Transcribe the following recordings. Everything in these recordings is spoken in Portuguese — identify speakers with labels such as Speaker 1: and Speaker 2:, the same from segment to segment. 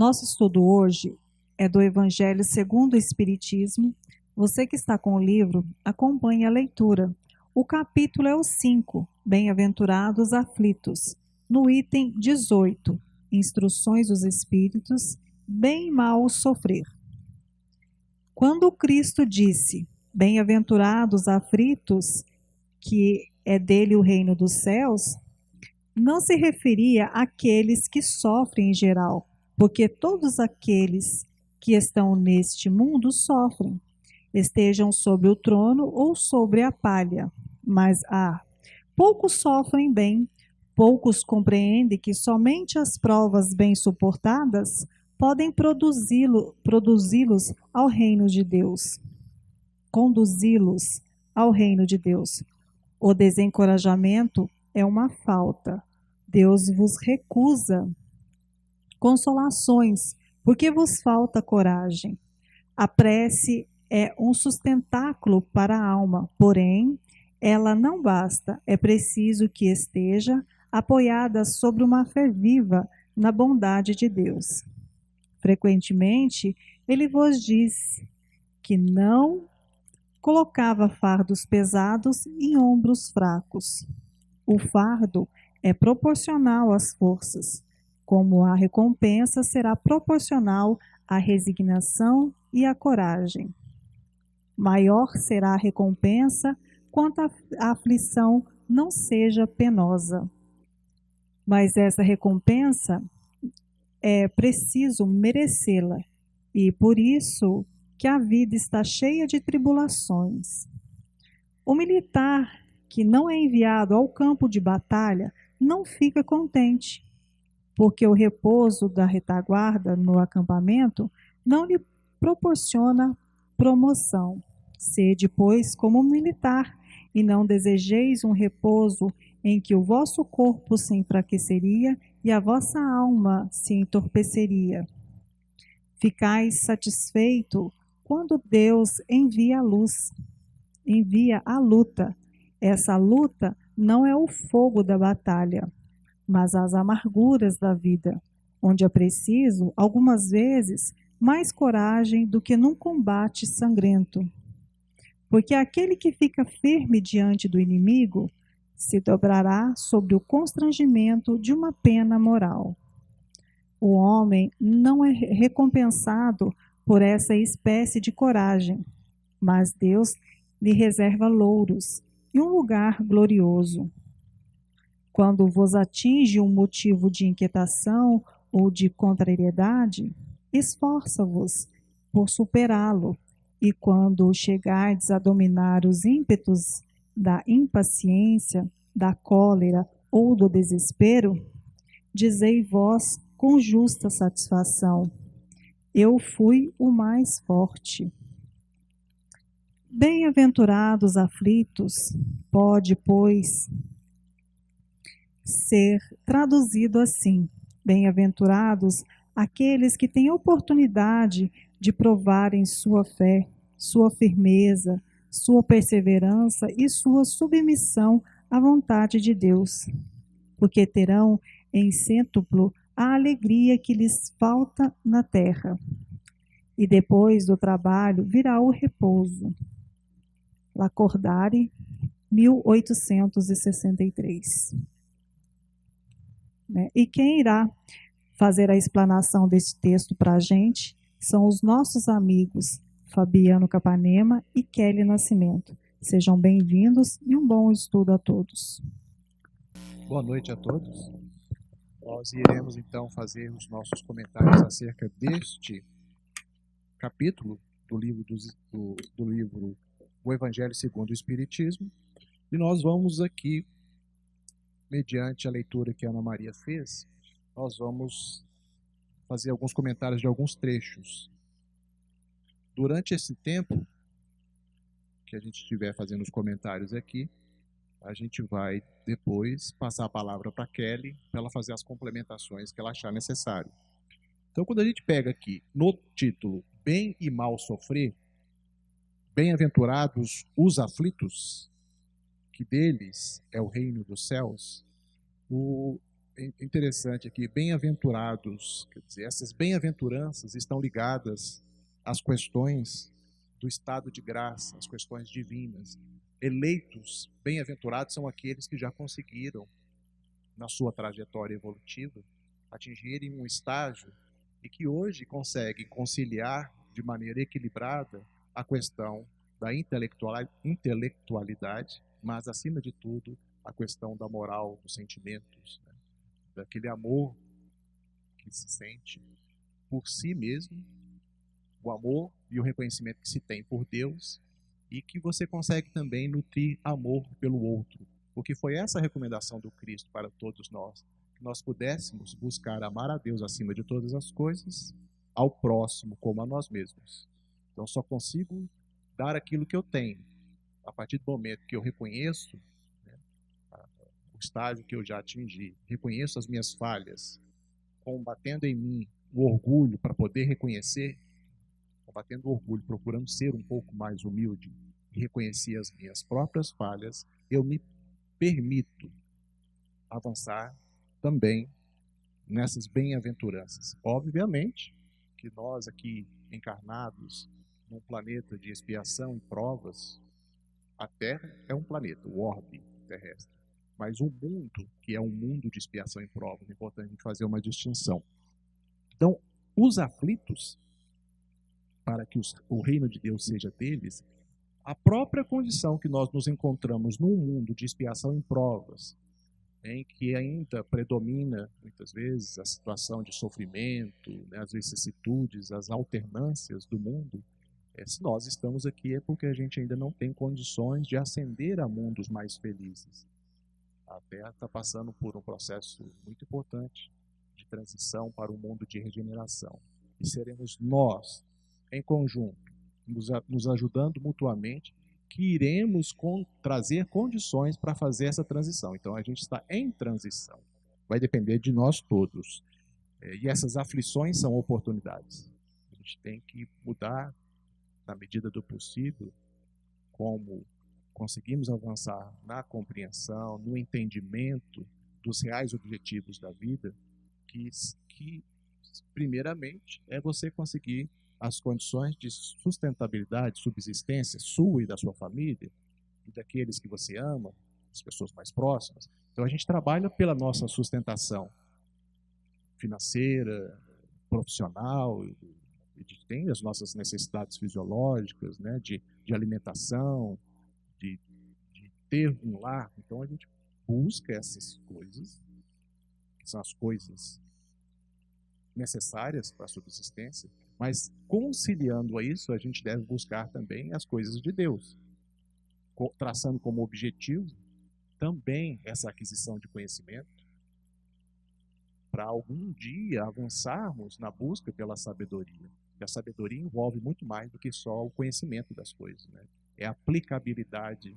Speaker 1: Nosso estudo hoje é do Evangelho segundo o Espiritismo. Você que está com o livro, acompanhe a leitura. O capítulo é o 5, Bem-aventurados aflitos. No item 18, Instruções dos Espíritos, bem e mal sofrer. Quando Cristo disse, Bem-aventurados aflitos, que é dele o reino dos céus, não se referia àqueles que sofrem em geral, porque todos aqueles que estão neste mundo sofrem, estejam sobre o trono ou sobre a palha. Mas poucos sofrem bem, poucos compreendem que somente as provas bem suportadas podem conduzi-los ao reino de Deus. O desencorajamento é uma falta. Deus vos recusa consolações, porque vos falta coragem. A prece é um sustentáculo para a alma, porém, ela não basta. É preciso que esteja apoiada sobre uma fé viva na bondade de Deus. Frequentemente, ele vos diz que não colocava fardos pesados em ombros fracos. O fardo é proporcional às forças, como a recompensa será proporcional à resignação e à coragem. Maior será a recompensa quanto a aflição não seja penosa. Mas essa recompensa é preciso merecê-la, e por isso que a vida está cheia de tribulações. O militar que não é enviado ao campo de batalha não fica contente, porque o repouso da retaguarda no acampamento não lhe proporciona promoção. Sede, pois, como militar, e não desejeis um repouso em que o vosso corpo se enfraqueceria e a vossa alma se entorpeceria. Ficais satisfeito quando Deus envia a luta. Essa luta não é o fogo da batalha, mas as amarguras da vida, onde é preciso, algumas vezes, mais coragem do que num combate sangrento. Porque aquele que fica firme diante do inimigo se dobrará sobre o constrangimento de uma pena moral. O homem não é recompensado por essa espécie de coragem, mas Deus lhe reserva louros e um lugar glorioso. Quando vos atinge um motivo de inquietação ou de contrariedade, esforça-vos por superá-lo, e quando chegardes a dominar os ímpetos da impaciência, da cólera ou do desespero, dizei vós com justa satisfação: eu fui o mais forte. Bem-aventurados aflitos, pode, pois, ser traduzido assim: bem-aventurados aqueles que têm oportunidade de provarem sua fé, sua firmeza, sua perseverança e sua submissão à vontade de Deus, porque terão em cêntuplo a alegria que lhes falta na terra. E depois do trabalho virá o repouso. Lacordaire, 1863. E quem irá fazer a explanação desse texto para a gente são os nossos amigos Fabiano Capanema e Kelly Nascimento. Sejam bem-vindos e um bom estudo a todos.
Speaker 2: Boa noite a todos. Nós iremos então fazer os nossos comentários acerca deste capítulo do livro O Evangelho segundo o Espiritismo, e nós vamos aqui, mediante a leitura que a Ana Maria fez, nós vamos fazer alguns comentários de alguns trechos. Durante esse tempo que a gente estiver fazendo os comentários aqui, a gente vai depois passar a palavra para a Kelly, para ela fazer as complementações que ela achar necessário. Então, quando a gente pega aqui no título Bem e Mal Sofrer, bem-aventurados os aflitos, que deles é o reino dos céus, o É interessante aqui, bem-aventurados, quer dizer, essas bem-aventuranças estão ligadas às questões do estado de graça, às questões divinas. Eleitos, bem-aventurados são aqueles que já conseguiram, na sua trajetória evolutiva, atingirem um estágio e que hoje conseguem conciliar de maneira equilibrada a questão da intelectualidade, mas, acima de tudo, a questão da moral, dos sentimentos, né? Daquele amor que se sente por si mesmo, o amor e o reconhecimento que se tem por Deus, e que você consegue também nutrir amor pelo outro. Porque foi essa a recomendação do Cristo para todos nós, que nós pudéssemos buscar amar a Deus acima de todas as coisas, ao próximo como a nós mesmos. Então só consigo dar aquilo que eu tenho a partir do momento que eu reconheço, né, o estágio que eu já atingi, reconheço as minhas falhas, combatendo em mim o orgulho para poder reconhecer, combatendo o orgulho, procurando ser um pouco mais humilde e reconhecer as minhas próprias falhas, eu me permito avançar também nessas bem-aventuranças. Obviamente que nós aqui encarnados num planeta de expiação e provas, a Terra é um planeta, o orbe terrestre. Mas o mundo, que é um mundo de expiação e provas, é importante a gente fazer uma distinção. Então, os aflitos, para que o reino de Deus seja deles, a própria condição que nós nos encontramos num mundo de expiação e provas, em que ainda predomina, muitas vezes, a situação de sofrimento, né, as vicissitudes, as alternâncias do mundo, se nós estamos aqui é porque a gente ainda não tem condições de ascender a mundos mais felizes. A Terra está passando por um processo muito importante de transição para um mundo de regeneração. E seremos nós, em conjunto, nos ajudando mutuamente, que iremos trazer condições para fazer essa transição. Então, a gente está em transição. Vai depender de nós todos. E essas aflições são oportunidades. A gente tem que mudar, na medida do possível, como conseguimos avançar na compreensão, no entendimento dos reais objetivos da vida, que primeiramente, é você conseguir as condições de sustentabilidade, subsistência sua e da sua família, e daqueles que você ama, as pessoas mais próximas. Então, a gente trabalha pela nossa sustentação financeira, profissional, tem as nossas necessidades fisiológicas, né, de alimentação, de ter um lar. Então, a gente busca essas coisas, que são as coisas necessárias para a subsistência, mas conciliando a isso, a gente deve buscar também as coisas de Deus, traçando como objetivo também essa aquisição de conhecimento, para algum dia avançarmos na busca pela sabedoria. E a sabedoria envolve muito mais do que só o conhecimento das coisas, né? É a aplicabilidade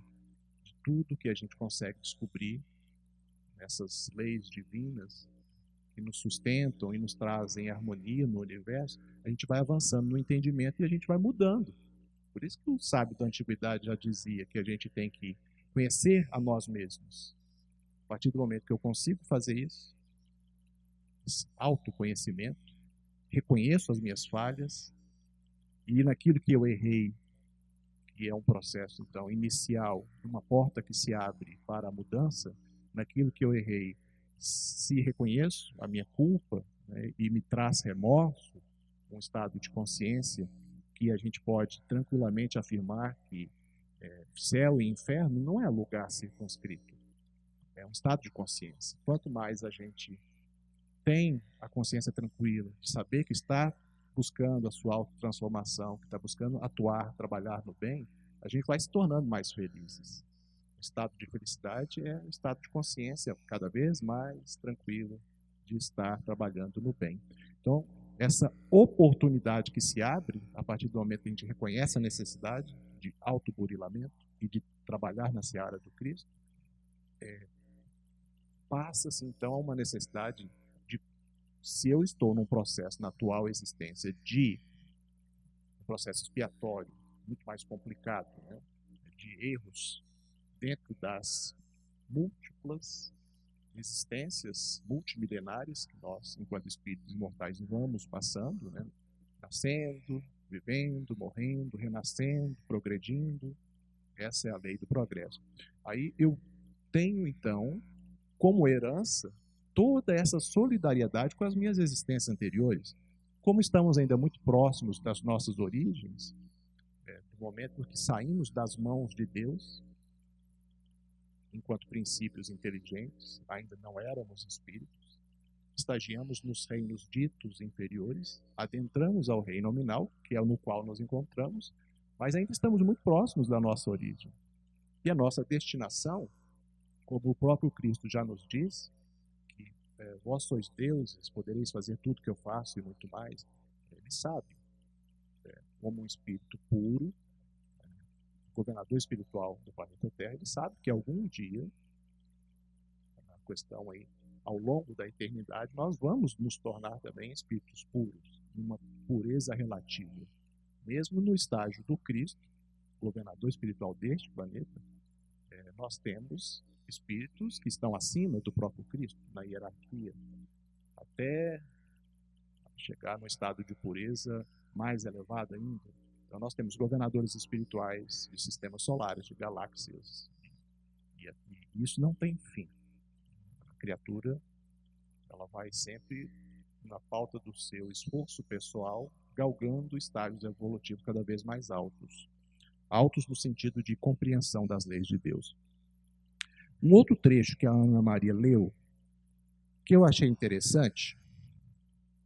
Speaker 2: de tudo que a gente consegue descobrir nessas leis divinas que nos sustentam e nos trazem harmonia no universo. A gente vai avançando no entendimento e a gente vai mudando. Por isso que o sábio da antiguidade já dizia que a gente tem que conhecer a nós mesmos. A partir do momento que eu consigo fazer isso, esse autoconhecimento, reconheço as minhas falhas e naquilo que eu errei, que é um processo então inicial, uma porta que se abre para a mudança, naquilo que eu errei, se reconheço a minha culpa, né, e me traz remorso, um estado de consciência que a gente pode tranquilamente afirmar que céu e inferno não é lugar circunscrito, é um estado de consciência. Quanto mais a gente tem a consciência tranquila de saber que está buscando a sua autotransformação, que está buscando atuar, trabalhar no bem, a gente vai se tornando mais felizes. O estado de felicidade é um estado de consciência cada vez mais tranquilo de estar trabalhando no bem. Então, essa oportunidade que se abre a partir do momento que a gente reconhece a necessidade de autoburilamento e de trabalhar na seara do Cristo, passa-se então a uma necessidade de, se eu estou num processo na atual existência de um processo expiatório muito mais complicado, né, de erros dentro das múltiplas existências multimilenares que nós, enquanto espíritos imortais, vamos passando, né? Nascendo, vivendo, morrendo, renascendo, progredindo. Essa é a lei do progresso. Aí eu tenho, então, como herança, toda essa solidariedade com as minhas existências anteriores. Como estamos ainda muito próximos das nossas origens, no momento em que saímos das mãos de Deus, enquanto princípios inteligentes, ainda não éramos espíritos, estagiamos nos reinos ditos inferiores, adentramos ao reino nominal, que é no qual nos encontramos, mas ainda estamos muito próximos da nossa origem. E a nossa destinação, como o próprio Cristo já nos diz, que vós sois deuses, podereis fazer tudo que eu faço e muito mais, ele sabe, como um espírito puro, governador espiritual do planeta Terra, ele sabe que algum dia, na questão aí, ao longo da eternidade, nós vamos nos tornar também espíritos puros, uma pureza relativa. Mesmo no estágio do Cristo, governador espiritual deste planeta, nós temos espíritos que estão acima do próprio Cristo, na hierarquia, até chegar no estado de pureza mais elevado ainda. Então nós temos governadores espirituais de sistemas solares, de galáxias, e isso não tem fim. A criatura, ela vai sempre na pauta do seu esforço pessoal, galgando estágios evolutivos cada vez mais altos. Altos no sentido de compreensão das leis de Deus. Um outro trecho que a Ana Maria leu, que eu achei interessante,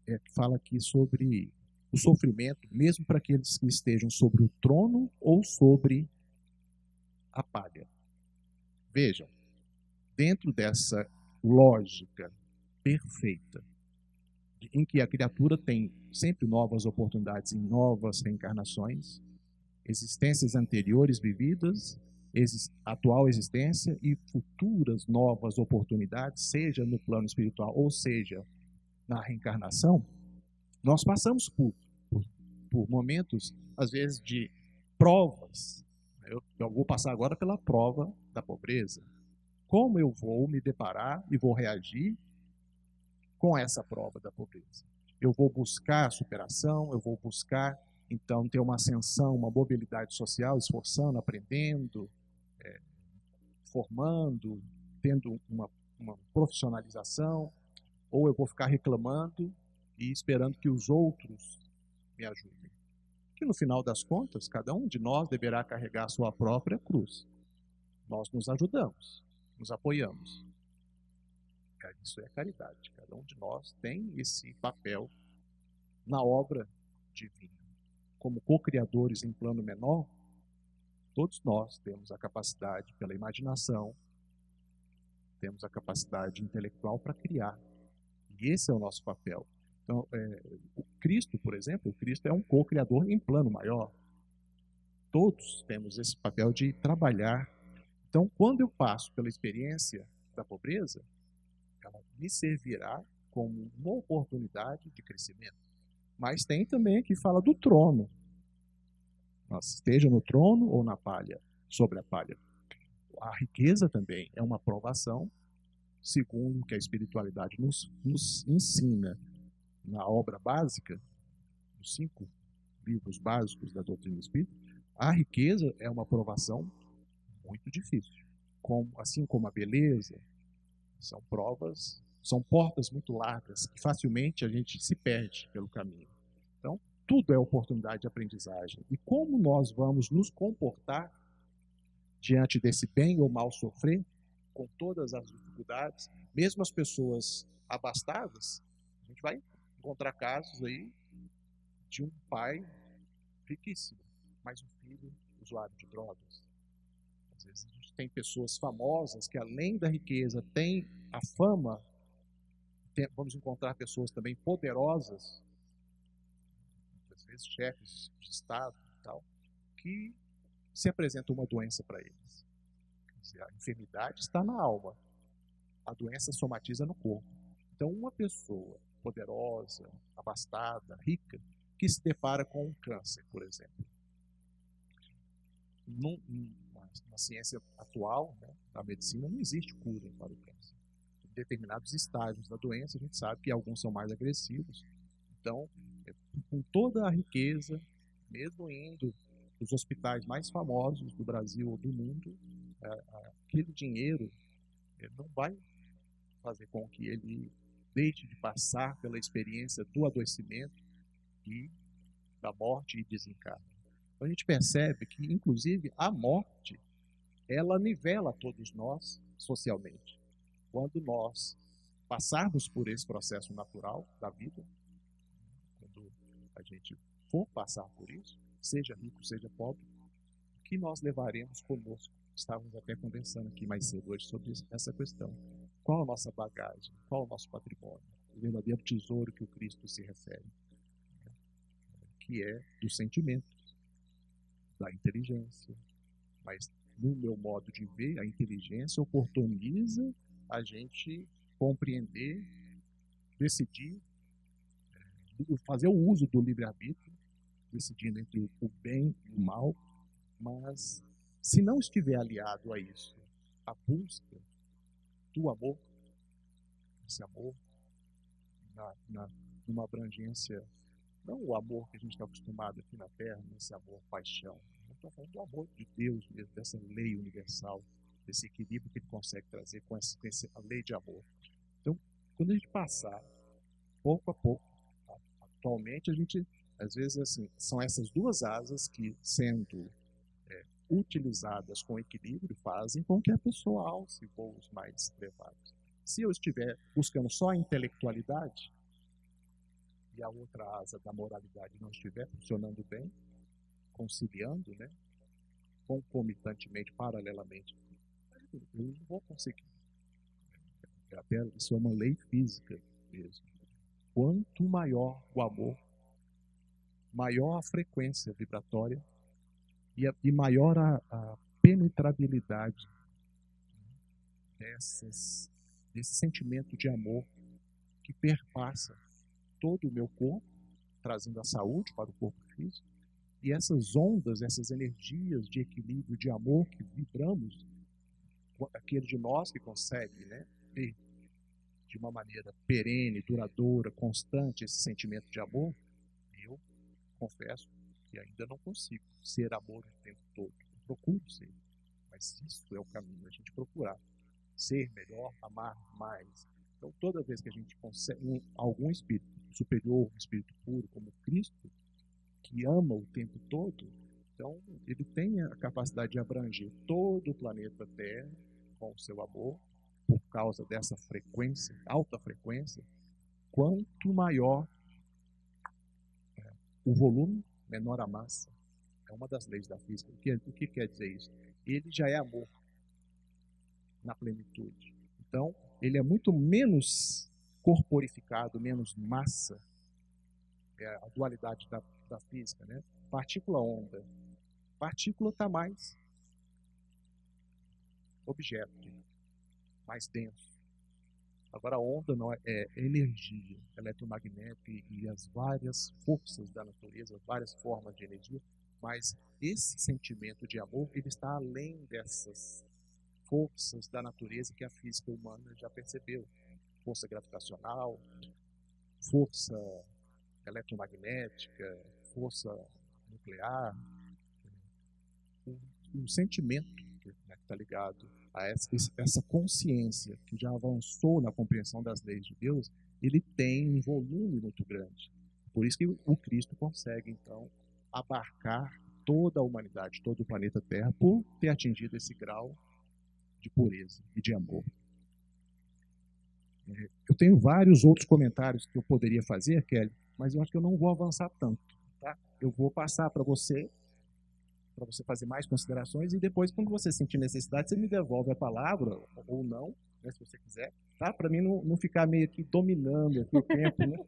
Speaker 2: que fala aqui sobre o sofrimento, mesmo para aqueles que estejam sobre o trono ou sobre a palha. Vejam, dentro dessa lógica perfeita, em que a criatura tem sempre novas oportunidades em novas reencarnações, existências anteriores vividas, atual existência e futuras novas oportunidades, seja no plano espiritual ou seja na reencarnação, nós passamos por momentos, às vezes, de provas. Eu vou passar agora pela prova da pobreza. Como eu vou me deparar e vou reagir com essa prova da pobreza? Eu vou buscar superação, eu vou buscar, então, ter uma ascensão, uma mobilidade social, esforçando, aprendendo, formando, tendo uma profissionalização, ou eu vou ficar reclamando e esperando que os outros me ajudem. Que no final das contas, cada um de nós deverá carregar a sua própria cruz. Nós nos ajudamos, nos apoiamos. Isso é caridade. Cada um de nós tem esse papel na obra divina. Como co-criadores em plano menor, todos nós temos a capacidade pela imaginação, temos a capacidade intelectual para criar. E esse é o nosso papel. Então, o Cristo, por exemplo, o Cristo é um co-criador em plano maior. Todos temos esse papel de trabalhar. Então, quando eu passo pela experiência da pobreza, ela me servirá como uma oportunidade de crescimento. Mas tem também que fala do trono. Esteja no trono ou na palha, sobre a palha. A riqueza também é uma provação, segundo o que a espiritualidade nos ensina na obra básica, os 5 livros básicos da doutrina espírita. A riqueza é uma provação muito difícil. Assim como a beleza, são provas, são portas muito largas que facilmente a gente se perde pelo caminho. Então, tudo é oportunidade de aprendizagem. E como nós vamos nos comportar diante desse bem ou mal sofrer, com todas as dificuldades, mesmo as pessoas abastadas, a gente vai encontrar casos aí de um pai riquíssimo, mas um filho usuário de drogas. Às vezes a gente tem pessoas famosas que, além da riqueza, têm a fama. Vamos encontrar pessoas também poderosas, às vezes chefes de Estado e tal, que se apresenta uma doença para eles. Quer dizer, a enfermidade está na alma, a doença somatiza no corpo. Então, uma pessoa poderosa, abastada, rica, que se depara com um câncer, por exemplo. Na ciência atual, né, na medicina, não existe cura para o câncer. determinados estágios da doença, a gente sabe que alguns são mais agressivos. Então, com toda a riqueza, mesmo indo os hospitais mais famosos do Brasil ou do mundo, aquele dinheiro não vai fazer com que ele deixe de passar pela experiência do adoecimento e da morte e desencarne. Então a gente percebe que, inclusive, a morte, ela nivela todos nós socialmente. Quando nós passarmos por esse processo natural da vida, quando a gente for passar por isso, seja rico, seja pobre, o que nós levaremos conosco? Estávamos até conversando aqui mais cedo hoje sobre essa questão. Qual a nossa bagagem? Qual o nosso patrimônio? O verdadeiro tesouro que o Cristo se refere, que é dos sentimentos, da inteligência. Mas, no meu modo de ver, a inteligência oportuniza a gente compreender, decidir, fazer o uso do livre-arbítrio, decidindo entre o bem e o mal, mas se não estiver aliado a isso, a busca do amor, esse amor, numa abrangência, não o amor que a gente está acostumado aqui na Terra, esse amor paixão, eu estou falando do amor de Deus mesmo, dessa lei universal, desse equilíbrio que ele consegue trazer com a lei de amor. Então, quando a gente passar, pouco a pouco, atualmente a gente, às vezes assim, são essas duas asas que, sendo utilizadas com equilíbrio, fazem com que a pessoa alce voos mais elevados. Se eu estiver buscando só a intelectualidade e a outra asa da moralidade não estiver funcionando bem, conciliando, né, concomitantemente, paralelamente, eu não vou conseguir. Até isso é uma lei física mesmo. Quanto maior o amor, maior a frequência vibratória e maior a penetrabilidade desse sentimento de amor que perpassa todo o meu corpo, trazendo a saúde para o corpo físico, e essas ondas, essas energias de equilíbrio, de amor que vibramos, aquele de nós que consegue, né, ter de uma maneira perene, duradoura, constante esse sentimento de amor, eu confesso que ainda não consigo ser amor o tempo todo. Eu procuro ser, mas isso é o caminho, a gente procurar ser melhor, amar mais. Então, toda vez que a gente consegue algum espírito superior, um espírito puro como Cristo, que ama o tempo todo, então ele tem a capacidade de abranger todo o planeta Terra com o seu amor, por causa dessa frequência, alta frequência. Quanto maior o volume, menor a massa. É uma das leis da física. O que quer dizer isso? Ele já é amor na plenitude. Então, ele é muito menos corporificado, menos massa. É a dualidade da física, né? Partícula-onda. Partícula está mais objeto, mais denso. Agora, a onda não é energia eletromagnética e as várias forças da natureza, as várias formas de energia, mas esse sentimento de amor, ele está além dessas forças da natureza que a física humana já percebeu. Força gravitacional, força eletromagnética, força nuclear, um sentimento que está ligado a essa consciência que já avançou na compreensão das leis de Deus, ele tem um volume muito grande. Por isso que o Cristo consegue, então, abarcar toda a humanidade, todo o planeta Terra, por ter atingido esse grau de pureza e de amor. Eu tenho vários outros comentários que eu poderia fazer, Kelly, mas eu acho que eu não vou avançar tanto. Tá? Eu vou passar para você fazer mais considerações, e depois, quando você sentir necessidade, você me devolve a palavra, ou não, né, se você quiser, tá? Para mim não ficar meio que dominando aqui o tempo, né?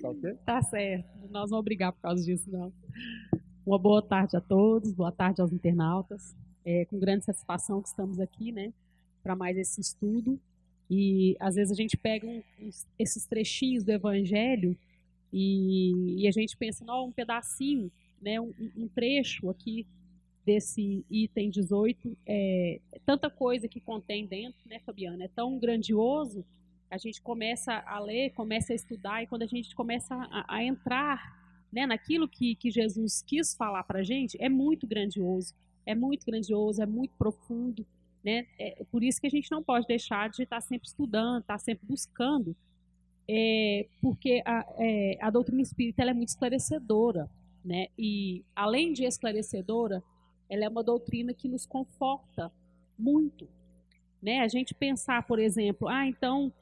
Speaker 2: Tá ok?
Speaker 3: Tá certo, nós vamos brigar por causa disso, não. Uma boa tarde a todos, boa tarde aos internautas. É com grande satisfação que estamos aqui, né, para mais esse estudo. E às vezes a gente pega esses trechinhos do Evangelho e a gente pensa, não, um pedacinho, né, um trecho aqui desse item 18, tanta coisa que contém dentro, né, Fabiana? É tão grandioso, a gente começa a ler, começa a estudar, e quando a gente começa a entrar, né, naquilo que Jesus quis falar para a gente, é muito grandioso, é muito profundo, né? Por isso que a gente não pode deixar de estar sempre estudando, estar sempre buscando, porque a doutrina espírita ela é muito esclarecedora, né? E além de esclarecedora, ela é uma doutrina que nos conforta muito, né? A gente pensar, por exemplo, então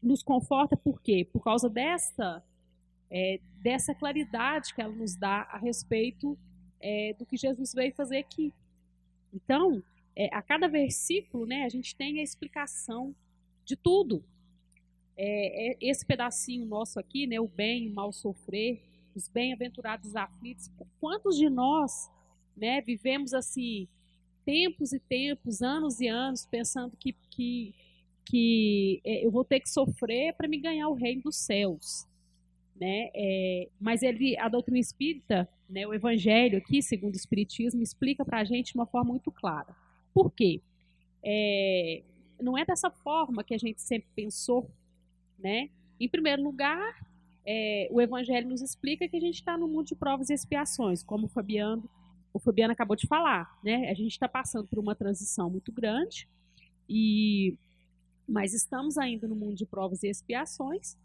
Speaker 3: nos conforta por quê? Por causa dessa claridade que ela nos dá a respeito do que Jesus veio fazer aqui. Então, a cada versículo, né, a gente tem a explicação de tudo. Esse pedacinho nosso aqui, né, o bem e o mal sofrer, os bem-aventurados aflitos, quantos de nós, né, vivemos assim, tempos e tempos, anos e anos, pensando que eu vou ter que sofrer para me ganhar o reino dos céus, né? Mas a doutrina espírita, né, o evangelho aqui, segundo o espiritismo, explica para a gente de uma forma muito clara. Por quê? Não é dessa forma que a gente sempre pensou, né? Em primeiro lugar, o evangelho nos explica que a gente está no mundo de provas e expiações, como o Fabiano acabou de falar, né? A gente está passando por uma transição muito grande, mas estamos ainda no mundo de provas e expiações,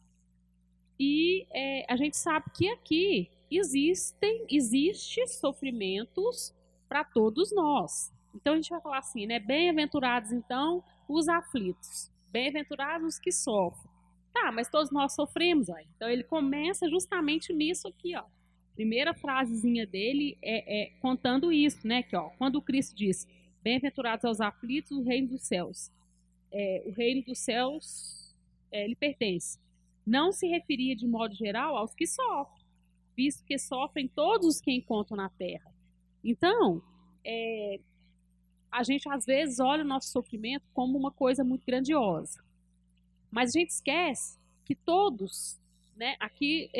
Speaker 3: e a gente sabe que aqui existe sofrimentos para todos nós. Então a gente vai falar assim, né? Bem-aventurados então os aflitos, bem-aventurados os que sofrem. Tá, mas todos nós sofremos, aí. Então ele começa justamente nisso aqui, ó. Primeira frasezinha dele contando isso, né? Que, ó, quando o Cristo diz, bem-aventurados aos aflitos, o reino dos céus. O reino dos céus lhe pertence. Não se referia de modo geral aos que sofrem, visto que sofrem todos os que encontram na terra. Então, a gente às vezes olha o nosso sofrimento como uma coisa muito grandiosa. Mas a gente esquece que todos, né, aqui,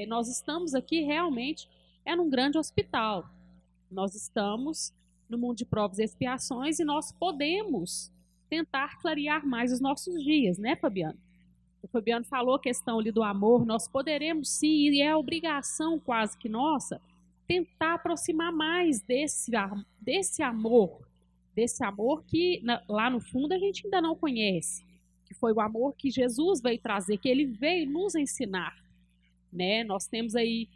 Speaker 3: nós estamos aqui realmente num grande hospital. Nós estamos no mundo de provas e expiações e nós podemos tentar clarear mais os nossos dias, né, Fabiano? O Fabiano falou a questão ali do amor, nós poderemos sim, e é obrigação quase que nossa, tentar aproximar mais desse amor que lá no fundo a gente ainda não conhece, que foi o amor que Jesus veio trazer, que ele veio nos ensinar, né? Nós temos aí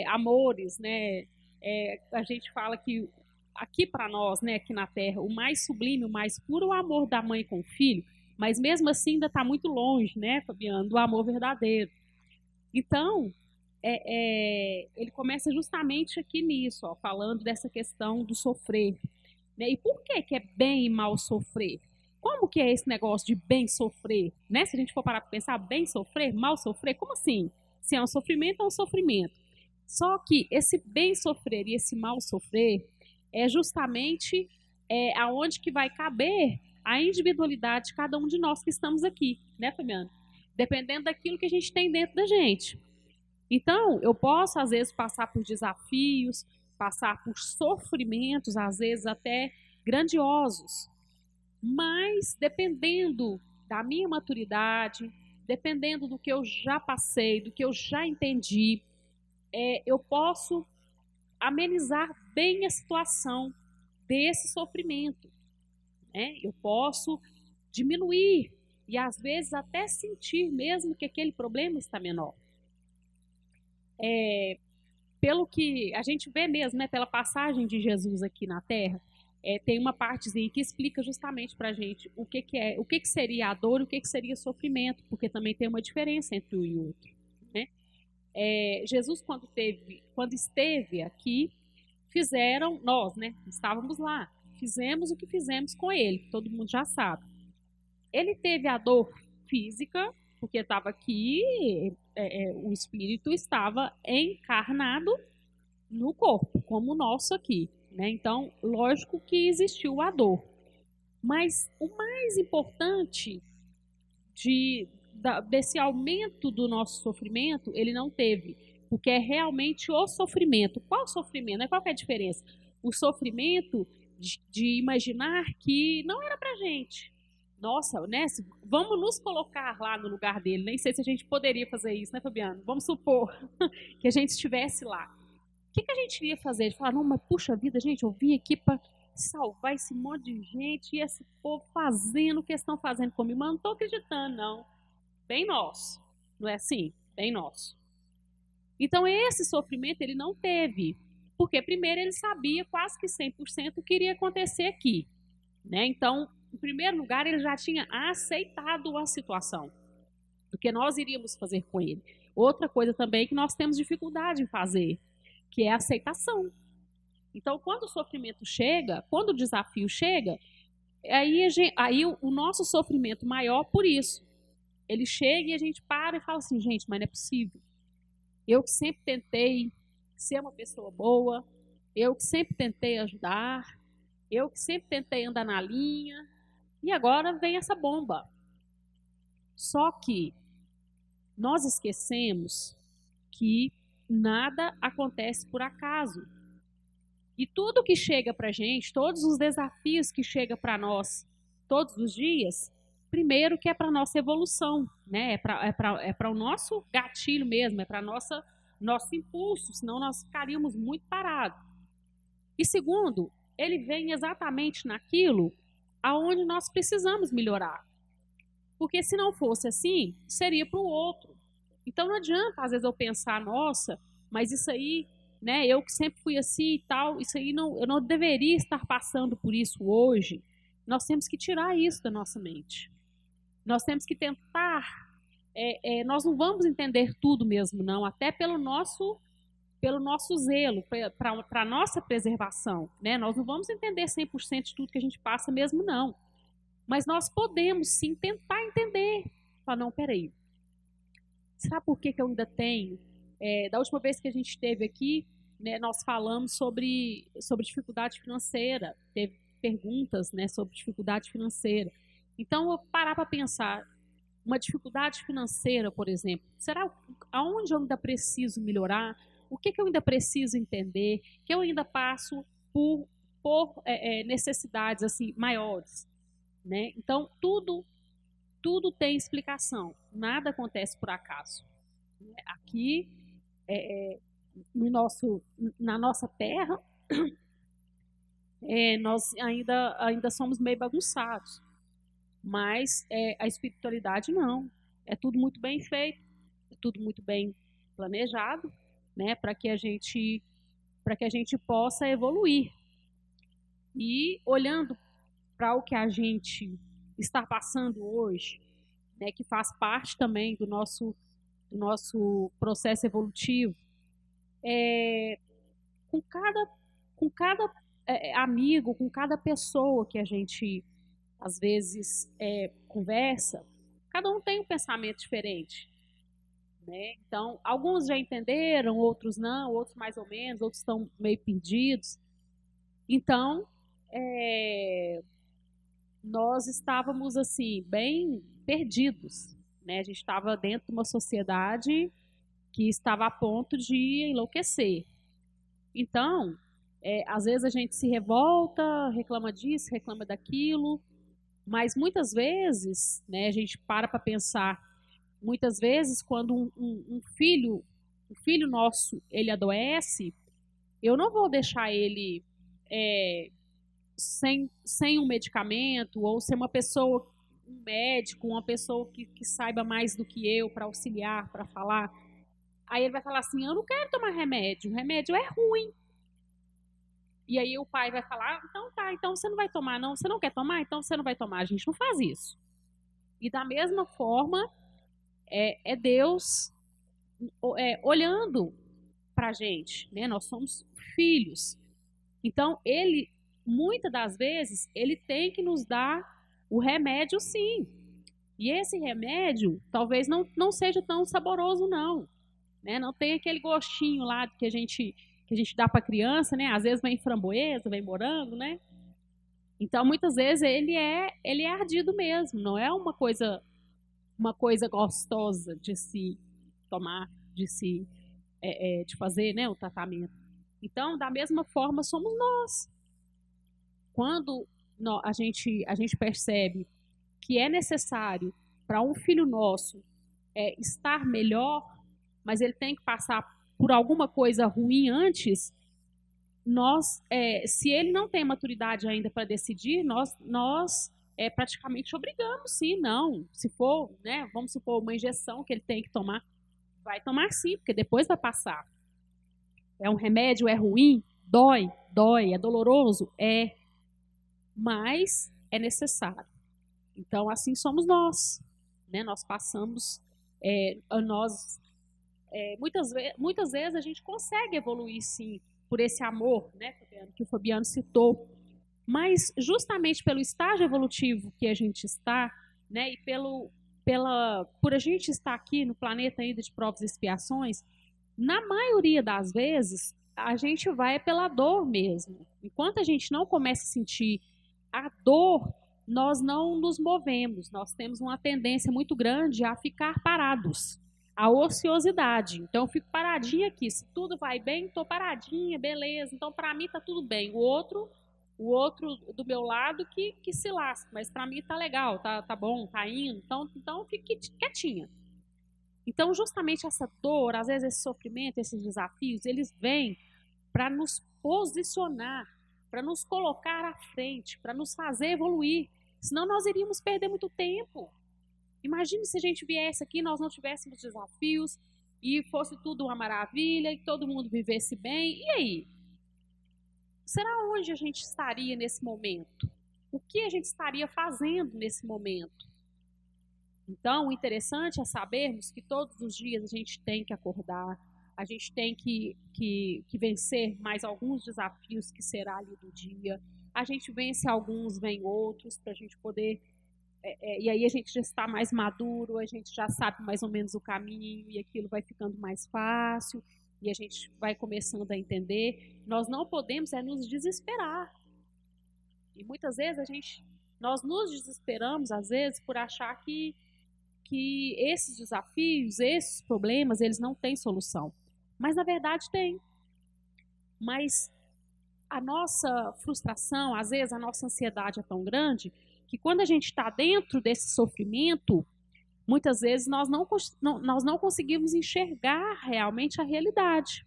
Speaker 3: amores, né? A gente fala que aqui para nós, né, aqui na Terra, o mais sublime, o mais puro, é o amor da mãe com o filho, mas mesmo assim ainda está muito longe, né, Fabiano, do amor verdadeiro. Então, ele começa justamente aqui nisso, ó, falando dessa questão do sofrer, né? E por que é bem e mal sofrer? Como que é esse negócio de bem sofrer? Né? Se a gente for parar para pensar, bem sofrer, mal sofrer, como assim? Se é um sofrimento, é um sofrimento. Só que esse bem sofrer e esse mal sofrer é justamente aonde que vai caber a individualidade de cada um de nós que estamos aqui, né, Fabiano? Dependendo daquilo que a gente tem dentro da gente. Então, eu posso, às vezes, passar por desafios, passar por sofrimentos, às vezes até grandiosos. Mas, dependendo da minha maturidade, dependendo do que eu já passei, do que eu já entendi, eu posso amenizar bem a situação desse sofrimento, né? Eu posso diminuir e, às vezes, até sentir mesmo que aquele problema está menor. Pelo que a gente vê mesmo, né, pela passagem de Jesus aqui na Terra, tem uma partezinha que explica justamente para a gente o que seria a dor e o que seria sofrimento, porque também tem uma diferença entre um e outro, né? Jesus, quando esteve aqui, nós, né, estávamos lá, fizemos o que fizemos com ele, todo mundo já sabe. Ele teve a dor física, porque estava aqui, o espírito estava encarnado no corpo, como o nosso aqui, né? Então, lógico que existiu a dor. Mas o mais importante desse aumento do nosso sofrimento, ele não teve porque é realmente o sofrimento. Qual sofrimento? Qual que é a diferença? O sofrimento de imaginar que não era pra gente. Nossa, né? Vamos nos colocar lá no lugar dele. Nem sei se a gente poderia fazer isso, né, Fabiano? Vamos supor que a gente estivesse lá. O que a gente iria fazer? De falar, não, mas puxa vida, gente, eu vim aqui para salvar esse monte de gente e esse povo fazendo o que estão fazendo comigo. Mas não estou acreditando, não. Bem nosso. Não é assim? Bem nosso. Então, esse sofrimento ele não teve. Porque, primeiro, ele sabia quase que 100% o que iria acontecer aqui. Né? Então, em primeiro lugar, ele já tinha aceitado a situação. Do que nós iríamos fazer com ele. Outra coisa também que nós temos dificuldade em fazer, que é a aceitação. Então, quando o sofrimento chega, quando o desafio chega, aí o nosso sofrimento maior por isso. Ele chega e a gente para e fala assim, gente, mas não é possível. Eu que sempre tentei ser uma pessoa boa, eu que sempre tentei ajudar, eu que sempre tentei andar na linha, e agora vem essa bomba. Só que nós esquecemos que nada acontece por acaso. E tudo que chega para a gente, todos os desafios que chegam para nós todos os dias, primeiro que é para a nossa evolução, né? É para o nosso gatilho mesmo, é para nosso impulso, senão nós ficaríamos muito parados. E segundo, ele vem exatamente naquilo aonde nós precisamos melhorar. Porque se não fosse assim, seria para o outro. Então não adianta, às vezes, eu pensar, nossa, mas isso aí, né, eu que sempre fui assim e tal, isso aí eu não deveria estar passando por isso hoje. Nós temos que tirar isso da nossa mente. Nós temos que tentar, nós não vamos entender tudo mesmo, não, até pelo nosso zelo, para a nossa preservação. Né? Nós não vamos entender 100% de tudo que a gente passa mesmo, não. Mas nós podemos, sim, tentar entender. Falar, não, peraí, será por que eu ainda tenho? Da última vez que a gente esteve aqui, né, nós falamos sobre dificuldade financeira, teve perguntas, né, sobre dificuldade financeira. Então, eu parar para pensar, uma dificuldade financeira, por exemplo, será aonde eu ainda preciso melhorar? O que eu ainda preciso entender? Que eu ainda passo por necessidades assim maiores? Né? Então, tudo tem explicação. Nada acontece por acaso. Aqui, na nossa terra, nós ainda somos meio bagunçados. Mas a espiritualidade não. É tudo muito bem feito, é tudo muito bem planejado, né, para que a gente possa evoluir. E olhando para o que a gente está passando hoje, né, que faz parte também do nosso processo evolutivo, com cada amigo, com cada pessoa que a gente às vezes conversa, cada um tem um pensamento diferente. Né? Então, alguns já entenderam, outros não, outros mais ou menos, outros estão meio perdidos. Então, nós estávamos assim, bem perdidos. Né? A gente estava dentro de uma sociedade que estava a ponto de enlouquecer. Então, às vezes a gente se revolta, reclama disso, reclama daquilo, mas muitas vezes, né, a gente para pensar, muitas vezes quando um filho nosso, ele adoece, eu não vou deixar ele sem um medicamento, ou ser uma pessoa, um médico, uma pessoa que saiba mais do que eu para auxiliar, para falar. Aí ele vai falar assim, eu não quero tomar remédio, o remédio é ruim. E aí o pai vai falar, então tá, então você não vai tomar não, você não quer tomar, então você não vai tomar. A gente não faz isso. E da mesma forma, Deus olhando para a gente, né? Nós somos filhos. Então, ele, muitas das vezes, ele tem que nos dar o remédio, sim. E esse remédio, talvez não seja tão saboroso, não. Né? Não tem aquele gostinho lá que a gente dá para a criança, né? Às vezes vem framboesa, vem morango, né? Então, muitas vezes, ele é ardido mesmo. Não é uma coisa gostosa de se tomar, de se de fazer, né, o tratamento. Então, da mesma forma, somos nós. Quando a gente percebe que é necessário para um filho nosso estar melhor, mas ele tem que passar por alguma coisa ruim antes, se ele não tem maturidade ainda para decidir, nós praticamente obrigamos, sim, não. Se for, né, vamos supor, uma injeção que ele tem que tomar, vai tomar sim, porque depois vai passar. É um remédio, é ruim, dói, é doloroso, mas é necessário. Então, assim somos nós, né? Nós passamos, muitas vezes a gente consegue evoluir, sim, por esse amor, né, que o Fabiano citou, mas justamente pelo estágio evolutivo que a gente está, né, e por a gente estar aqui no planeta ainda de provas e expiações, na maioria das vezes a gente vai pela dor mesmo. Enquanto a gente não começa a sentir a dor, nós não nos movemos, nós temos uma tendência muito grande a ficar parados, a ociosidade. Então eu fico paradinha aqui, se tudo vai bem, estou paradinha, beleza, então para mim está tudo bem. O outro do meu lado que se lasca, mas para mim tá legal, tá bom, tá indo, então fique quietinha. Então justamente essa dor, às vezes esse sofrimento, esses desafios, eles vêm para nos posicionar, para nos colocar à frente, para nos fazer evoluir. Senão nós iríamos perder muito tempo. Imagine se a gente viesse aqui e nós não tivéssemos desafios e fosse tudo uma maravilha e todo mundo vivesse bem. E aí? Será onde a gente estaria nesse momento? O que a gente estaria fazendo nesse momento? Então, o interessante é sabermos que todos os dias a gente tem que acordar, a gente tem que vencer mais alguns desafios que será ali do dia. A gente vence alguns, vem outros, para a gente poder... e aí a gente já está mais maduro, a gente já sabe mais ou menos o caminho e aquilo vai ficando mais fácil e a gente vai começando a entender. Nós não podemos nos desesperar. E muitas vezes nós nos desesperamos, às vezes, por achar que esses desafios, esses problemas, eles não têm solução. Mas, na verdade, tem. Mas a nossa frustração, às vezes, a nossa ansiedade é tão grande que quando a gente está dentro desse sofrimento, muitas vezes nós não conseguimos enxergar realmente a realidade.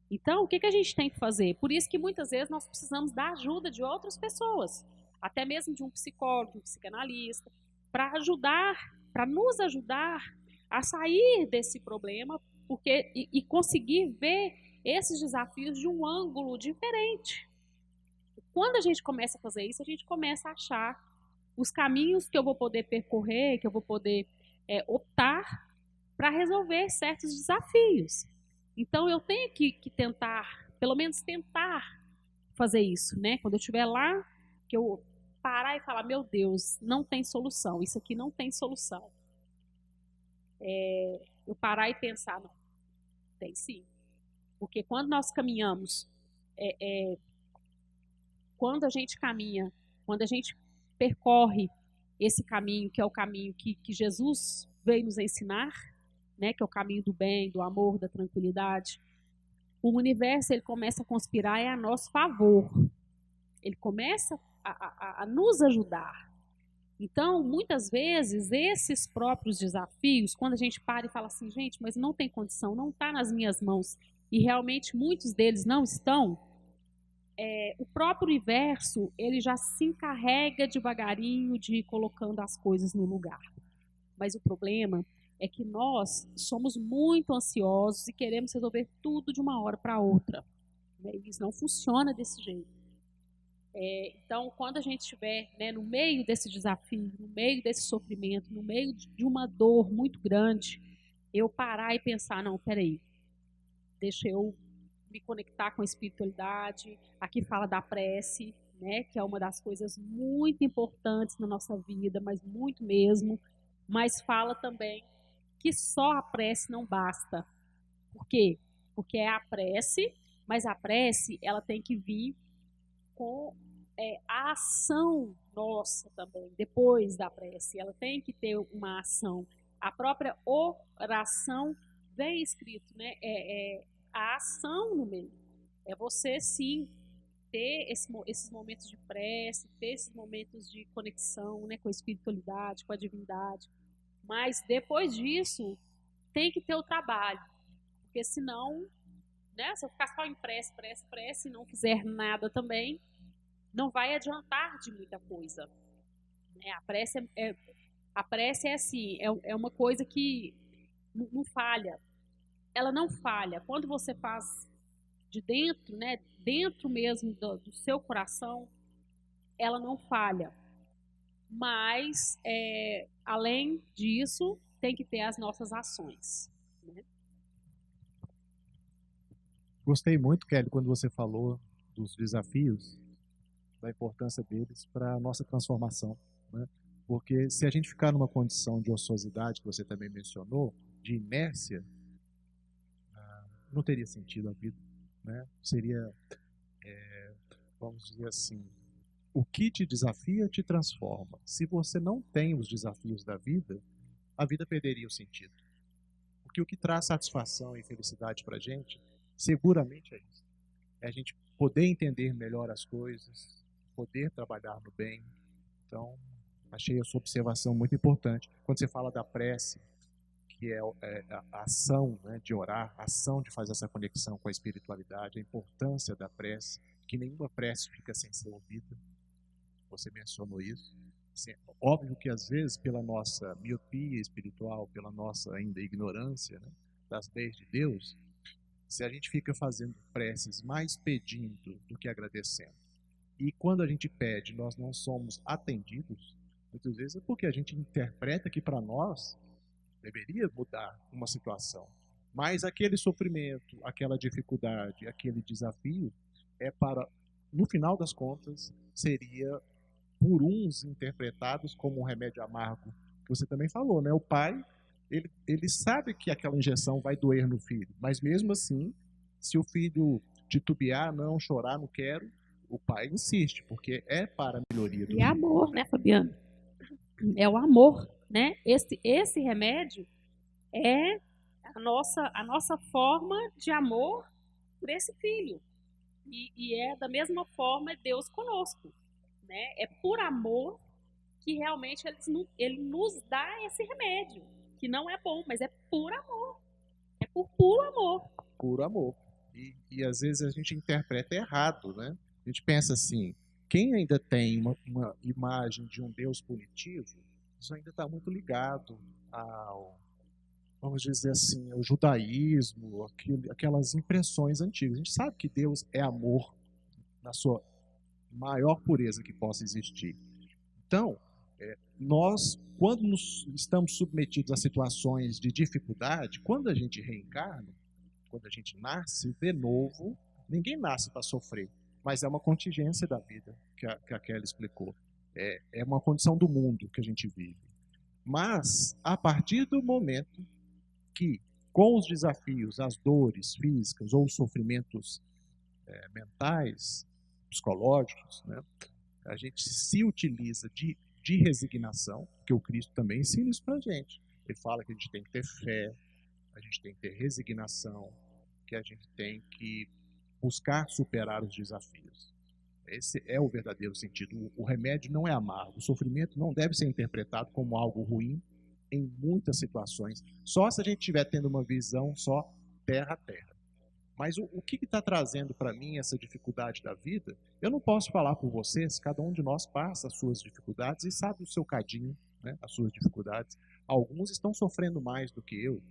Speaker 3: Então, o que a gente tem que fazer? Por isso que muitas vezes nós precisamos da ajuda de outras pessoas, até mesmo de um psicólogo, um psicanalista, para nos ajudar a sair desse problema e conseguir ver esses desafios de um ângulo diferente. Quando a gente começa a fazer isso, a gente começa a achar os caminhos que eu vou poder percorrer, que eu vou poder optar para resolver certos desafios. Então, eu tenho que tentar, pelo menos tentar fazer isso, né? Quando eu estiver lá, que eu parar e falar, meu Deus, não tem solução, isso aqui não tem solução. Eu parar e pensar, não, tem sim. Porque quando nós caminhamos, quando a gente caminha, quando a gente percorre esse caminho, que é o caminho que Jesus veio nos ensinar, né, que é o caminho do bem, do amor, da tranquilidade, o universo ele começa a conspirar a nosso favor. Ele começa a nos ajudar. Então, muitas vezes, esses próprios desafios, quando a gente para e fala assim, gente, mas não tem condição, não está nas minhas mãos, e realmente muitos deles não estão, o próprio universo, ele já se encarrega devagarinho de ir colocando as coisas no lugar. Mas o problema é que nós somos muito ansiosos e queremos resolver tudo de uma hora para outra. Isso não funciona desse jeito. Então, quando a gente estiver, né, no meio desse desafio, no meio desse sofrimento, no meio de uma dor muito grande, eu parar e pensar, não, peraí, deixa eu me conectar com a espiritualidade. Aqui fala da prece, né, que é uma das coisas muito importantes na nossa vida, mas muito mesmo. Mas fala também que só a prece não basta. Por quê? Porque é a prece, mas a prece ela tem que vir com a ação nossa também, depois da prece. Ela tem que ter uma ação. A própria oração vem escrito, né? É a ação no meio. É você, sim, ter esses momentos de prece, ter esses momentos de conexão, né, com a espiritualidade, com a divindade. Mas depois disso, tem que ter o trabalho. Porque senão, né, se eu ficar só em prece, prece, prece, e não fizer nada também, não vai adiantar de muita coisa. A prece é assim, é uma coisa que não falha. Ela não falha. Quando você faz de dentro, né, dentro mesmo do seu coração, ela não falha. Mas, além disso, tem que ter as nossas ações. Né?
Speaker 2: Gostei muito, Kelly, quando você falou dos desafios, da importância deles para a nossa transformação, né? Porque se a gente ficar numa condição de ociosidade, que você também mencionou, de inércia, não teria sentido a vida, né? Seria, vamos dizer assim, o que te desafia te transforma. Se você não tem os desafios da vida, a vida perderia o sentido. Porque o que traz satisfação e felicidade para a gente, seguramente é isso. É a gente poder entender melhor as coisas, poder trabalhar no bem. Então, achei a sua observação muito importante. Quando você fala da prece, que é a ação, né, de orar, a ação de fazer essa conexão com a espiritualidade, a importância da prece, que nenhuma prece fica sem ser ouvida. Você mencionou isso. Assim, óbvio que às vezes, pela nossa miopia espiritual, pela nossa ainda ignorância, né, das leis de Deus, se a gente fica fazendo preces mais pedindo do que agradecendo, e quando a gente pede nós não somos atendidos, muitas vezes é porque a gente interpreta que para nós deveria mudar uma situação. Mas aquele sofrimento, aquela dificuldade, aquele desafio é para, no final das contas, seria por uns interpretados como um remédio amargo, que você também falou, né? O pai, ele sabe que aquela injeção vai doer no filho, mas mesmo assim, se o filho titubear, não chorar, não quero, o pai insiste, porque é para a melhoria do
Speaker 3: E
Speaker 2: filho.
Speaker 3: amor, né, Fabiano? É o amor, né? Esse remédio é a nossa forma de amor por esse filho. E é da mesma forma Deus conosco. Né? É por amor que realmente ele nos dá esse remédio, que não é bom, mas é por amor. É por puro amor.
Speaker 2: Puro amor. E às vezes a gente interpreta errado, né? A gente pensa assim, quem ainda tem uma imagem de um Deus punitivo, isso ainda está muito ligado ao, vamos dizer assim, ao judaísmo, aquelas impressões antigas. A gente sabe que Deus é amor na sua maior pureza que possa existir. Então, nós, quando estamos submetidos a situações de dificuldade, quando a gente reencarna, quando a gente nasce de novo, ninguém nasce para sofrer, mas é uma contingência da vida, que a Kelly explicou. É uma condição do mundo que a gente vive. Mas, a partir do momento que, com os desafios, as dores físicas ou os sofrimentos mentais, psicológicos, né, a gente se utiliza de resignação, que o Cristo também ensina isso para a gente. Ele fala que a gente tem que ter fé, a gente tem que ter resignação, que a gente tem que buscar superar os desafios. Esse é o verdadeiro sentido. O remédio não é amargo. O sofrimento não deve ser interpretado como algo ruim em muitas situações. Só se a gente estiver tendo uma visão só terra a terra. Mas o que está trazendo para mim essa dificuldade da vida? Eu não posso falar por vocês, cada um de nós passa as suas dificuldades e sabe o seu cadinho, né, as suas dificuldades. Alguns estão sofrendo mais do que eu,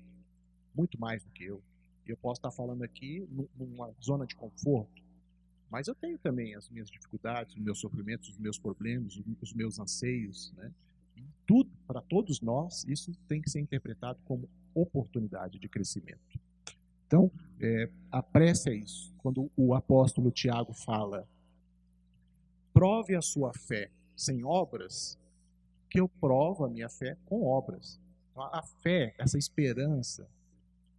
Speaker 2: muito mais do que eu. Eu posso estar falando aqui numa zona de conforto, mas eu tenho também as minhas dificuldades, os meus sofrimentos, os meus problemas, os meus anseios, né? E tudo, para todos nós, isso tem que ser interpretado como oportunidade de crescimento. Então, a prece é isso. Quando o apóstolo Tiago fala, prove a sua fé sem obras, que eu provo a minha fé com obras. Então, a fé, essa esperança,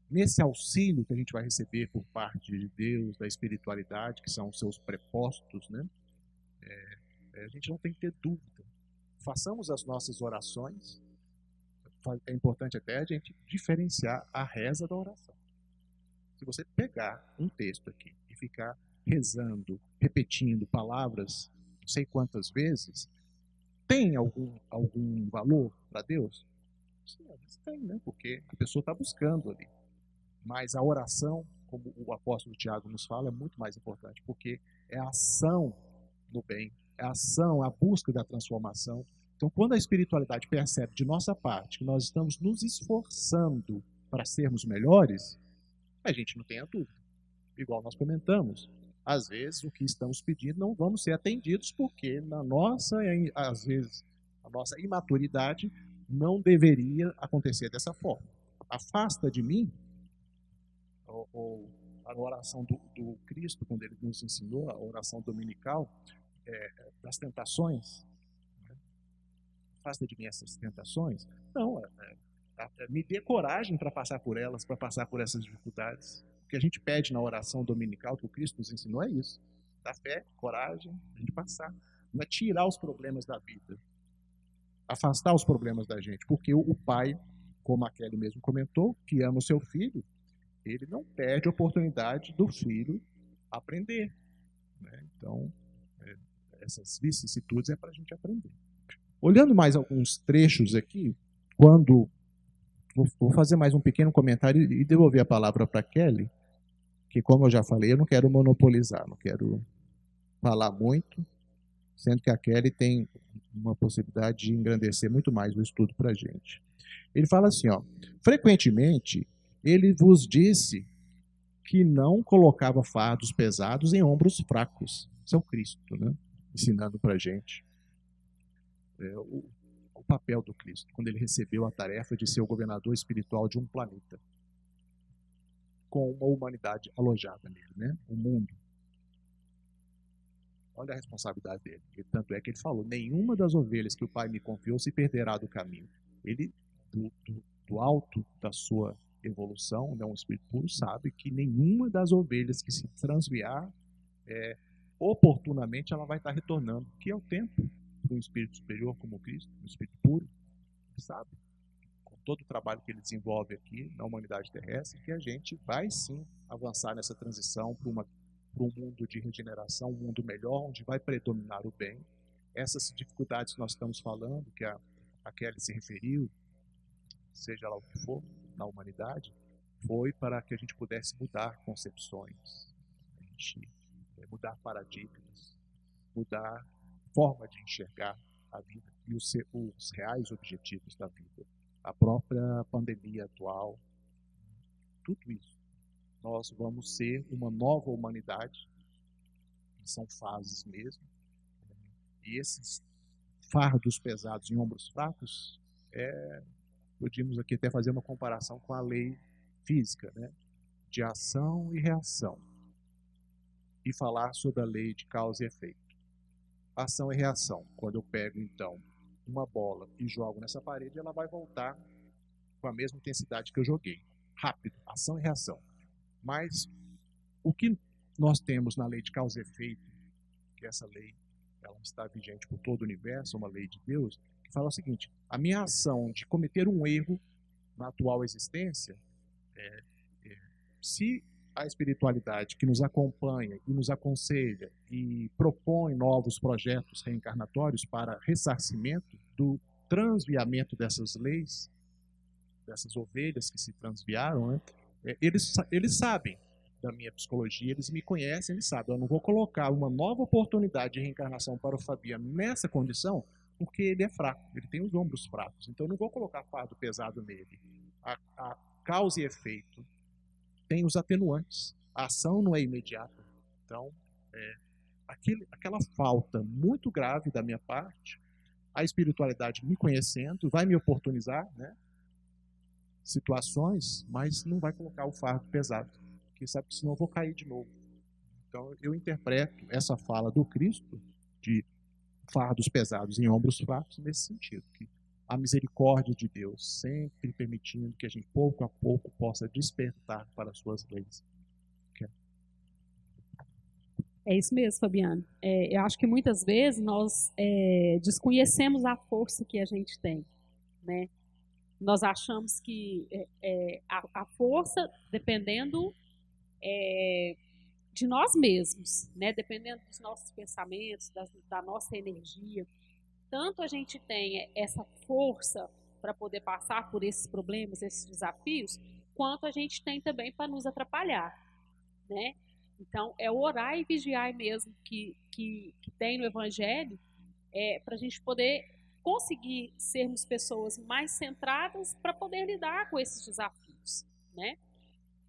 Speaker 2: nesse auxílio que a gente vai receber por parte de Deus, da espiritualidade, que são os seus prepostos, né? A gente não tem que ter dúvida. Façamos as nossas orações, é importante até a gente diferenciar a reza da oração. Se você pegar um texto aqui e ficar rezando, repetindo palavras, não sei quantas vezes, tem algum valor para Deus? Sim, às vezes tem, né? Porque a pessoa está buscando ali. Mas a oração, como o apóstolo Tiago nos fala, é muito mais importante, porque é a ação no bem, é a ação, a busca da transformação. Então, quando a espiritualidade percebe de nossa parte que nós estamos nos esforçando para sermos melhores, a gente não tem a dúvida. Igual nós comentamos, às vezes o que estamos pedindo não vamos ser atendidos porque às vezes, a nossa imaturidade não deveria acontecer dessa forma. Afasta de mim, ou a oração do Cristo, quando ele nos ensinou, a oração dominical, das tentações. Afasta de mim essas tentações. Não, me dê coragem para passar por elas, para passar por essas dificuldades. O que a gente pede na oração dominical que o Cristo nos ensinou é isso. Dar fé, coragem, a gente passar. Não é tirar os problemas da vida. Afastar os problemas da gente. Porque o pai, como a Kelly mesmo comentou, que ama o seu filho, ele não perde a oportunidade do filho aprender. Né? Então, essas vicissitudes é para a gente aprender. Olhando mais alguns trechos aqui, vou fazer mais um pequeno comentário e devolver a palavra para a Kelly, que, como eu já falei, eu não quero monopolizar, não quero falar muito, sendo que a Kelly tem uma possibilidade de engrandecer muito mais o estudo para a gente. Ele fala assim, frequentemente, ele vos disse que não colocava fardos pesados em ombros fracos. Isso é o Cristo, né? Ensinando para a gente. O papel do Cristo, quando ele recebeu a tarefa de ser o governador espiritual de um planeta, com uma humanidade alojada nele, né? O mundo. Olha a responsabilidade dele. Tanto é que ele falou, nenhuma das ovelhas que o Pai me confiou se perderá do caminho. Ele, do alto da sua evolução, né, um espírito puro, sabe que nenhuma das ovelhas que se transviar, oportunamente ela vai estar retornando, que é o tempo de um espírito superior como Cristo, um espírito puro, sabe? Com todo o trabalho que ele desenvolve aqui na humanidade terrestre, que a gente vai sim avançar nessa transição para um mundo de regeneração, um mundo melhor, onde vai predominar o bem. Essas dificuldades que nós estamos falando, que a Kelly se referiu, seja lá o que for, na humanidade, foi para que a gente pudesse mudar concepções, mudar paradigmas, mudar forma de enxergar a vida e os reais objetivos da vida. A própria pandemia atual, tudo isso. Nós vamos ser uma nova humanidade, são fases mesmo, e esses fardos pesados em ombros fracos, podíamos aqui até fazer uma comparação com a lei física, né? De ação e reação, e falar sobre a lei de causa e efeito. Ação e reação. Quando eu pego, então, uma bola e jogo nessa parede, ela vai voltar com a mesma intensidade que eu joguei. Rápido, ação e reação. Mas o que nós temos na lei de causa e efeito, que essa lei ela está vigente por todo o universo, uma lei de Deus, que fala o seguinte, a minha ação de cometer um erro na atual existência, se a espiritualidade que nos acompanha e nos aconselha e propõe novos projetos reencarnatórios para ressarcimento do transviamento dessas leis, dessas ovelhas que se transviaram, né? Eles sabem da minha psicologia, eles me conhecem, eles sabem, eu não vou colocar uma nova oportunidade de reencarnação para o Fabiano nessa condição, porque ele é fraco, ele tem os ombros fracos, então eu não vou colocar fardo pesado nele. A causa e efeito tem os atenuantes, a ação não é imediata, então aquela falta muito grave da minha parte, a espiritualidade me conhecendo, vai me oportunizar, né, situações, mas não vai colocar o fardo pesado, porque sabe que senão eu vou cair de novo. Então eu interpreto essa fala do Cristo de fardos pesados em ombros fracos nesse sentido, que a misericórdia de Deus sempre permitindo que a gente pouco a pouco possa despertar para as suas leis.
Speaker 3: É isso mesmo, Fabiano. Eu acho que muitas vezes nós desconhecemos a força que a gente tem, né? Nós achamos que a força, dependendo de nós mesmos, né? Dependendo dos nossos pensamentos, da nossa energia, tanto a gente tem essa força para poder passar por esses problemas, esses desafios, quanto a gente tem também para nos atrapalhar, né? Então, é o orar e vigiar mesmo que tem no Evangelho, para a gente poder conseguir sermos pessoas mais centradas para poder lidar com esses desafios, né?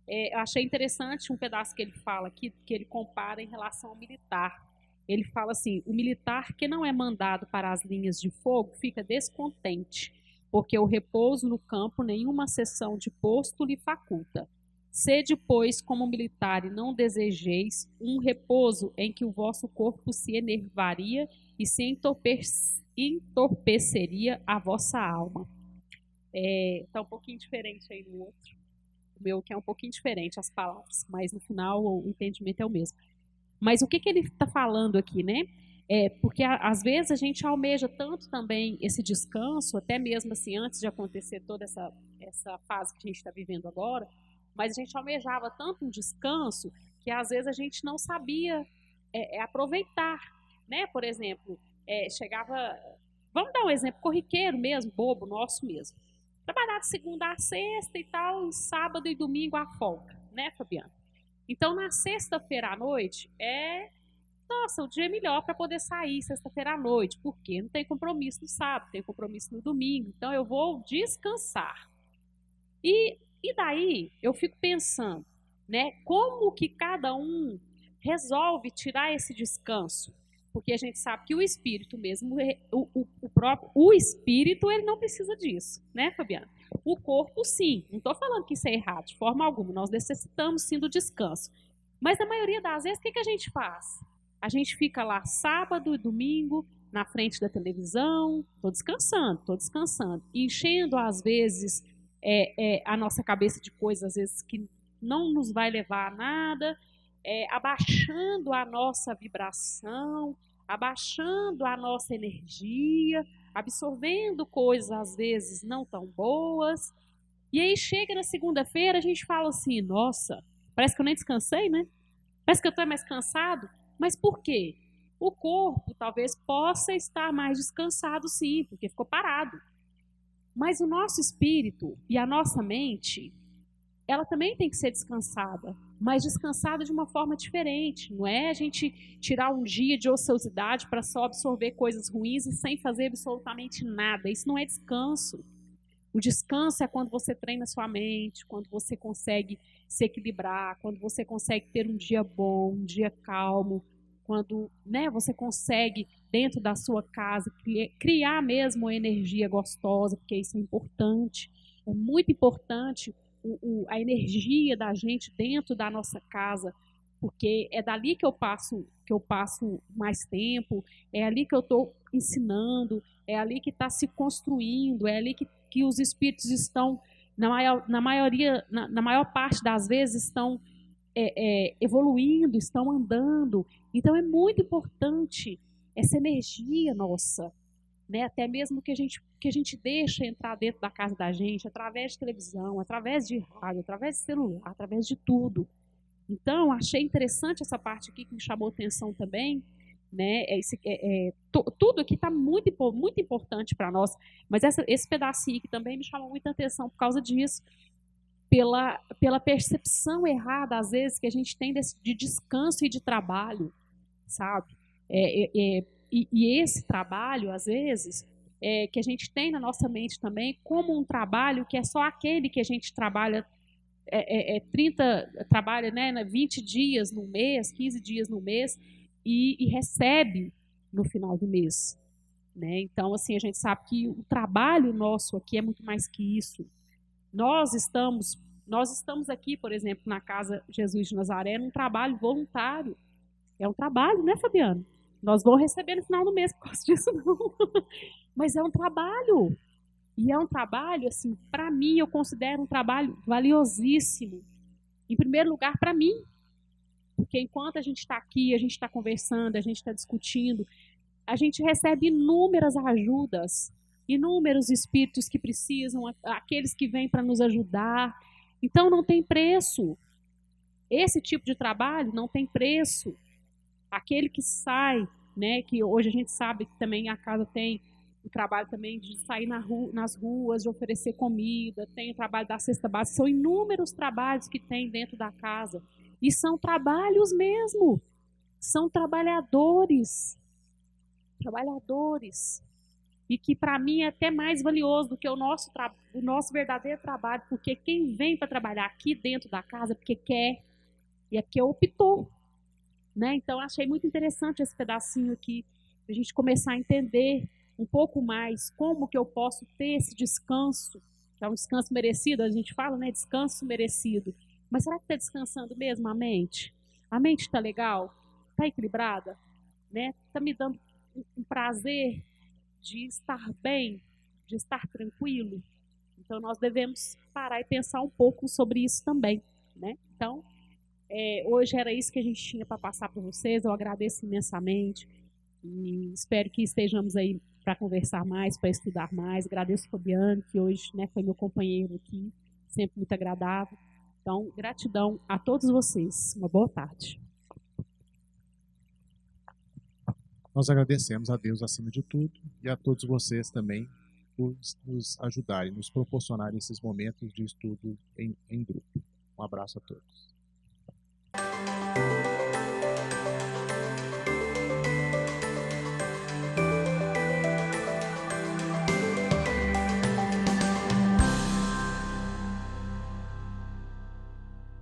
Speaker 3: Eu achei interessante um pedaço que ele fala aqui, que ele compara em relação ao militar. Ele fala assim: o militar que não é mandado para as linhas de fogo fica descontente, porque o repouso no campo nenhuma sessão de posto lhe faculta. Sede, pois, como militar, e não desejeis um repouso em que o vosso corpo se enervaria e se entorpeceria a vossa alma. Está um pouquinho diferente aí no outro. O meu que é um pouquinho diferente as palavras, mas no final o entendimento é o mesmo. Mas o que ele está falando aqui, né? Porque às vezes a gente almeja tanto também esse descanso, até mesmo assim, antes de acontecer toda essa fase que a gente está vivendo agora, mas a gente almejava tanto um descanso que às vezes a gente não sabia aproveitar, né? Por exemplo, chegava, vamos dar um exemplo corriqueiro mesmo, bobo, nosso mesmo. Trabalhar de segunda a sexta e tal, e sábado e domingo a folga, né, Fabiana? Então, na sexta-feira à noite, o dia melhor para poder sair sexta-feira à noite, porque não tem compromisso no sábado, tem compromisso no domingo, então eu vou descansar. E daí, eu fico pensando, né, como que cada um resolve tirar esse descanso? Porque a gente sabe que o espírito mesmo, o espírito, ele não precisa disso, né, Fabiana? O corpo, sim. Não estou falando que isso é errado, de forma alguma. Nós necessitamos, sim, do descanso. Mas, na maioria das vezes, o que a gente faz? A gente fica lá sábado e domingo, na frente da televisão, estou descansando. Enchendo, às vezes, a nossa cabeça de coisas, às vezes, que não nos vai levar a nada, abaixando a nossa vibração, abaixando a nossa energia, absorvendo coisas às vezes não tão boas. E aí chega na segunda-feira, a gente fala assim: nossa, parece que eu nem descansei, né? Parece que eu estou mais cansado. Mas por quê? O corpo talvez possa estar mais descansado, sim, porque ficou parado. Mas o nosso espírito e a nossa mente, ela também tem que ser descansada, mas descansada de uma forma diferente. Não é a gente tirar um dia de ociosidade para só absorver coisas ruins e sem fazer absolutamente nada. Isso não é descanso. O descanso é quando você treina sua mente, quando você consegue se equilibrar, quando você consegue ter um dia bom, um dia calmo, quando, né, você consegue, dentro da sua casa, criar mesmo uma energia gostosa, porque isso é importante. É muito importante a energia da gente dentro da nossa casa, porque é dali que eu passo mais tempo, é ali que eu estou ensinando, é ali que está se construindo, é ali que os espíritos estão, na maior parte das vezes, estão evoluindo, estão andando. Então é muito importante essa energia nossa, né? Até mesmo que a gente deixa entrar dentro da casa da gente, através de televisão, através de rádio, através de celular, através de tudo. Então, achei interessante essa parte aqui que me chamou a atenção também, né? Tudo aqui está muito, muito importante para nós, mas esse pedacinho aqui também me chamou muita atenção por causa disso, pela percepção errada, às vezes, que a gente tem de descanso e de trabalho, sabe? E esse trabalho, às vezes, que a gente tem na nossa mente também, como um trabalho que é só aquele que a gente trabalha, trabalha, né, 20 dias no mês, 15 dias no mês, e recebe no final do mês, né? Então, assim, a gente sabe que o trabalho nosso aqui é muito mais que isso. Nós estamos aqui, por exemplo, na Casa Jesus de Nazaré, num trabalho voluntário. É um trabalho, né, Fabiano? Nós vamos receber no final do mês por causa disso, não. Mas é um trabalho. E é um trabalho, assim, para mim, eu considero um trabalho valiosíssimo. Em primeiro lugar, para mim. Porque enquanto a gente está aqui, a gente está conversando, a gente está discutindo, a gente recebe inúmeras ajudas inúmeros espíritos que precisam, aqueles que vêm para nos ajudar. Então não tem preço. Esse tipo de trabalho não tem preço. Aquele que sai, né, que hoje a gente sabe que também a casa tem o trabalho também de sair nas ruas, de oferecer comida, tem o trabalho da cesta básica, são inúmeros trabalhos que tem dentro da casa. E são trabalhos mesmo, são trabalhadores. E que para mim é até mais valioso do que o nosso verdadeiro trabalho, porque quem vem para trabalhar aqui dentro da casa é porque quer e é porque optou. Né? Então, achei muito interessante esse pedacinho aqui, a gente começar a entender um pouco mais como que eu posso ter esse descanso, que é um descanso merecido, a gente fala, né, descanso merecido. Mas será que está descansando mesmo a mente? A mente está legal? Está equilibrada? Né? Está me dando um prazer de estar bem, de estar tranquilo? Então, nós devemos parar e pensar um pouco sobre isso também. Né? Então, hoje era isso que a gente tinha para passar para vocês. Eu agradeço imensamente e espero que estejamos aí para conversar mais, para estudar mais. Agradeço o Fabiano, que hoje, né, foi meu companheiro aqui, sempre muito agradável. Então, gratidão a todos vocês. Uma boa tarde.
Speaker 2: Nós agradecemos a Deus acima de tudo e a todos vocês também por nos ajudarem, nos proporcionarem esses momentos de estudo em grupo. Um abraço a todos.